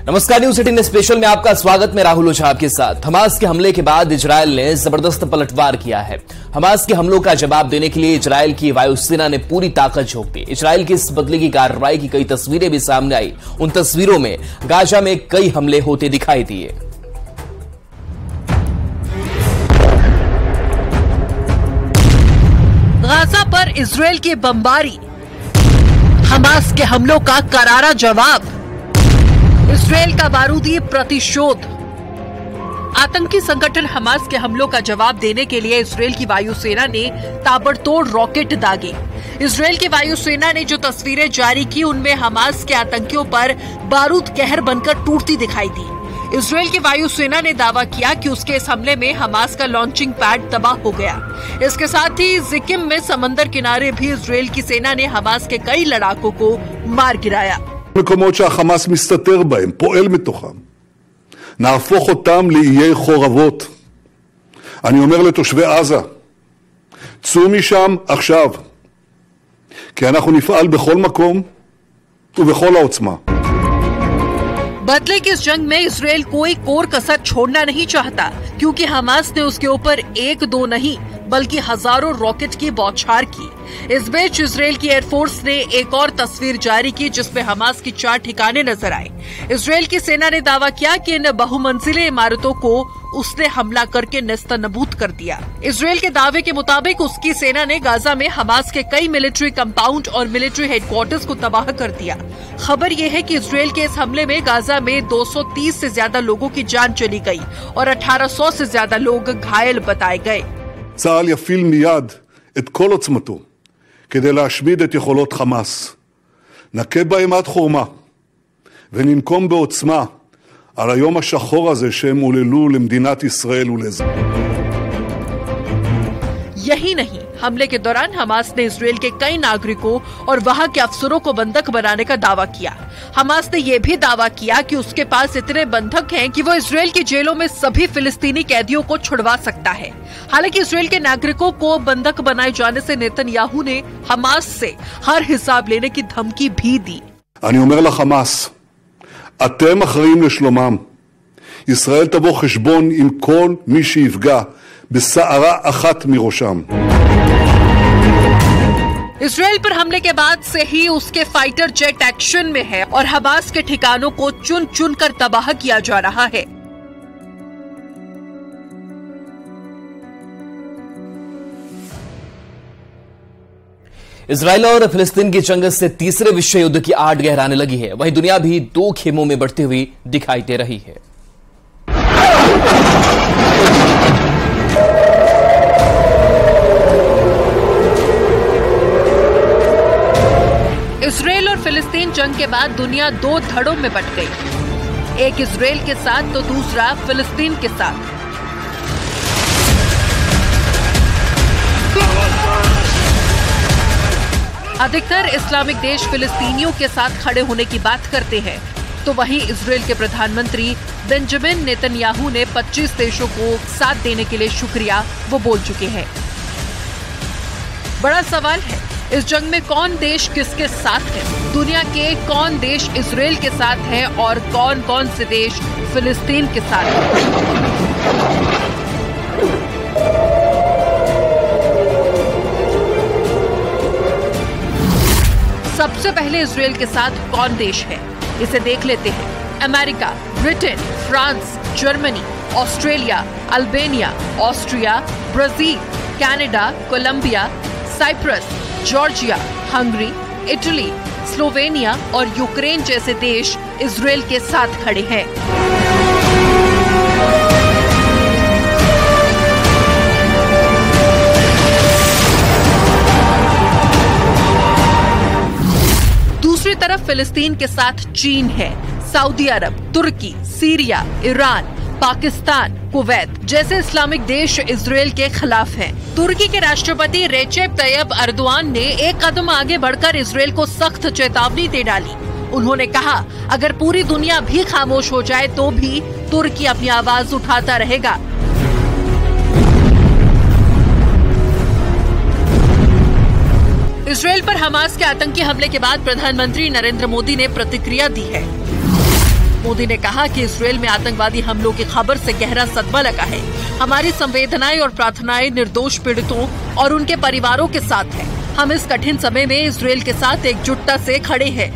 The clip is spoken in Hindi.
नमस्कार, न्यूज 18 स्पेशल में आपका स्वागत। मैं राहुल ओझा आपके साथ। हमास के हमले के बाद इजरायल ने जबरदस्त पलटवार किया है। हमास के हमलों का जवाब देने के लिए इजरायल की वायुसेना ने पूरी ताकत झोंक दी। इजरायल की इस बदले की कार्रवाई की कई तस्वीरें भी सामने आई। उन तस्वीरों में गाजा में कई हमले होते दिखाई दिए। गाजा पर इजरायल की बमबारी, हमास के हमलों का करारा जवाब, इजरायल का बारूदी प्रतिशोध। आतंकी संगठन हमास के हमलों का जवाब देने के लिए इजरायल की वायुसेना ने ताबड़तोड़ रॉकेट दागे। इजरायल की वायुसेना ने जो तस्वीरें जारी की उनमें हमास के आतंकियों पर बारूद कहर बनकर टूटती दिखाई दी। इजरायल की वायुसेना ने दावा किया कि उसके इस हमले में हमास का लॉन्चिंग पैड तबाह हो गया। इसके साथ ही जिकिम में समंदर किनारे भी इजरायल की सेना ने हमास के कई लड़ाकों को मार गिराया। מקומות שהחמאס מסתתר בהם, פועל מתוכם. נהפוך אותם לאיי חורבות. אני אומר לתושבי עזה, צאו משם עכשיו, כי אנחנו נפעל בכל מקום ובכל העוצמה. बदले की इस जंग में इजरायल कोई कोर कसर छोड़ना नहीं चाहता, क्योंकि हमास ने उसके ऊपर एक दो नहीं बल्कि हजारों रॉकेट की बौछार की। इस बीच इजरायल की एयरफोर्स ने एक और तस्वीर जारी की जिसमें हमास की 4 ठिकाने नजर आए। इजरायल की सेना ने दावा किया कि इन बहुमंजिले इमारतों को उसने हमला करके नेस्तनाबूद कर दिया। इजरायल के दावे के मुताबिक उसकी सेना ने गाजा में हमास के कई मिलिट्री कंपाउंड और मिलिट्री हेडक्वार्टर्स को तबाह कर दिया। खबर यह है कि इजरायल के इस हमले में गाजा में 230 से ज्यादा लोगों की जान चली गई और 1800 से ज्यादा लोग घायल बताए गए। צה"ל יפעיל מיד את כל עוצמתו כדי להשמיד את יכולות חמאס. נכה בהם עד חורמה וננקום בעוצמה על היום השחור הזה שהם עוללו למדינת ישראל ולאזרחיה. यही नहीं, हमले के दौरान हमास ने इजरायल के कई नागरिकों और वहां के अफसरों को बंधक बनाने का दावा किया। हमास ने यह भी दावा किया कि उसके पास इतने बंधक हैं कि वो इजरायल की जेलों में सभी फिलिस्तीनी कैदियों को छुड़वा सकता है। हालांकि इजरायल के नागरिकों को बंधक बनाए जाने से नेतन्याहू ने हमास से हर हिसाब लेने की धमकी भी दी। אני אומר לחמאס, אתם אחראים לשלומם. ישראל תבוא חשבון עם כל מי שיפגע בסערה אחת מראשם. इजरायल पर हमले के बाद से ही उसके फाइटर जेट एक्शन में है और हमास के ठिकानों को चुन चुन कर तबाह किया जा रहा है। इजरायल और फिलिस्तीन की जंग से तीसरे विश्व युद्ध की आड़ गहराने लगी है। वहीं दुनिया भी 2 खेमों में बढ़ती हुई दिखाई दे रही है। इजरायल और फिलिस्तीन जंग के बाद दुनिया 2 धड़ों में बंट गई। एक इजरायल के साथ तो दूसरा फिलिस्तीन के साथ। अधिकतर इस्लामिक देश फिलिस्तीनियों के साथ खड़े होने की बात करते हैं, तो वहीं इजरायल के प्रधानमंत्री बेंजामिन नेतन्याहू ने 25 देशों को साथ देने के लिए शुक्रिया वो बोल चुके हैं। बड़ा सवाल है, इस जंग में कौन देश किसके साथ है? दुनिया के कौन देश इजरायल के साथ हैं और कौन कौन से देश फिलिस्तीन के साथ हैं? सबसे पहले इजरायल के साथ कौन देश है, इसे देख लेते हैं। America, Britain, France, Germany, Australia, Albania, Austria, Brazil, Canada, Colombia, Cyprus, Georgia, Hungary, Italy, Slovenia और यूक्रेन जैसे देश इजरायल के साथ खड़े हैं। दूसरी तरफ फिलिस्तीन के साथ चीन है, सऊदी अरब, तुर्की, सीरिया, ईरान, पाकिस्तान, कुवैत जैसे इस्लामिक देश इजरायल के खिलाफ हैं। तुर्की के राष्ट्रपति रेचेप तैयब अर्दोआन ने एक कदम आगे बढ़कर इजरायल को सख्त चेतावनी दे डाली। उन्होंने कहा, अगर पूरी दुनिया भी खामोश हो जाए तो भी तुर्की अपनी आवाज उठाता रहेगा। इजरायल पर हमास के आतंकी हमले के बाद प्रधानमंत्री नरेंद्र मोदी ने प्रतिक्रिया दी है। मोदी ने कहा कि इजरायल में आतंकवादी हमलों की खबर से गहरा सदमा लगा है। हमारी संवेदनाएं और प्रार्थनाएं निर्दोष पीड़ितों और उनके परिवारों के साथ है। हम इस कठिन समय में इजरायल के साथ एकजुटता से खड़े हैं।